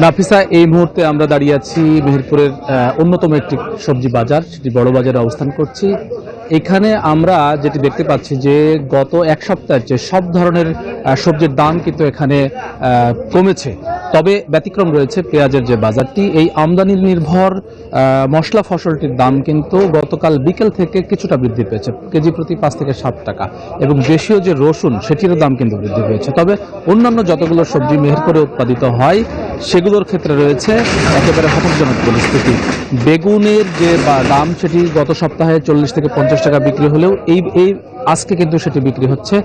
নাফিসা, এই মুহূর্তে আমরা দাঁড়িয়ে আছি মেহেরপুরের অন্যতম একটি সবজি বাজার, সেটি বড় বাজারে অবস্থান করছি। এখানে আমরা যেটি দেখতে পাচ্ছি যে গত এক সপ্তাহের যে সব ধরনের সবজির দাম কিন্তু এখানে কমেছে। তবে ব্যতিক্রম রয়েছে পেঁয়াজের যে বাজারটি, এই আমদানি নির্ভর মশলা ফসলটির দাম কিন্তু গতকাল বিকেল থেকে কিছুটা বৃদ্ধি পেয়েছে, কেজি প্রতি 5 থেকে 7 টাকা। এবং দেশীয় যে রসুন, সেটিরও দাম কিন্তু বৃদ্ধি পেয়েছে। তবে অন্যান্য যতগুলো সবজি মেহেরপুরে উৎপাদিত হয় সেগুলোর ক্ষেত্রে রয়েছে একেবারে হতাশজনক পরিস্থিতি। বেগুনের যে দাম, সেটি গত সপ্তাহে 40 থেকে 50 টাকা বিক্রি হলেও এই আজকে কিন্তু সেটি বিক্রি হচ্ছে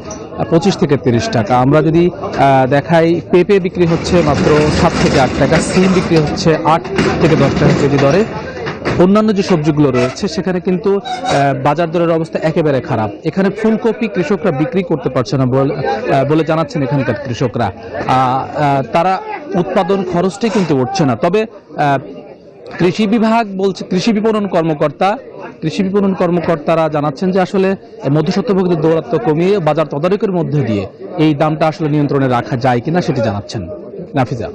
25 থেকে 30 টাকা। আমরা যদি দেখাই, পেঁপে বিক্রি হচ্ছে মাত্র 7 থেকে 8 টাকা, সিম বিক্রি হচ্ছে 8 থেকে 10 টাকা কেজি দরে। অন্যান্য যে সবজিগুলো রয়েছে সেখানে কিন্তু বাজার দরের অবস্থা একেবারে খারাপ। এখানে ফুলকপি কৃষকরা বিক্রি করতে পারছে না বলে জানাচ্ছেন এখানকার কৃষকরা। তারা উৎপাদন খরচটাই কিন্তু উঠছে না। তবে কৃষি বিভাগ বলছে, কৃষি বিপণন কর্মকর্তারা জানাচ্ছেন যে আসলে মধ্যস্বত্বভোগীদের দৌরাত্ম্য কমিয়ে বাজার তদারকির মধ্যে দিয়ে এই দামটা আসলে নিয়ন্ত্রণে রাখা যায় কিনা সেটি জানাচ্ছেন। নাফিজা।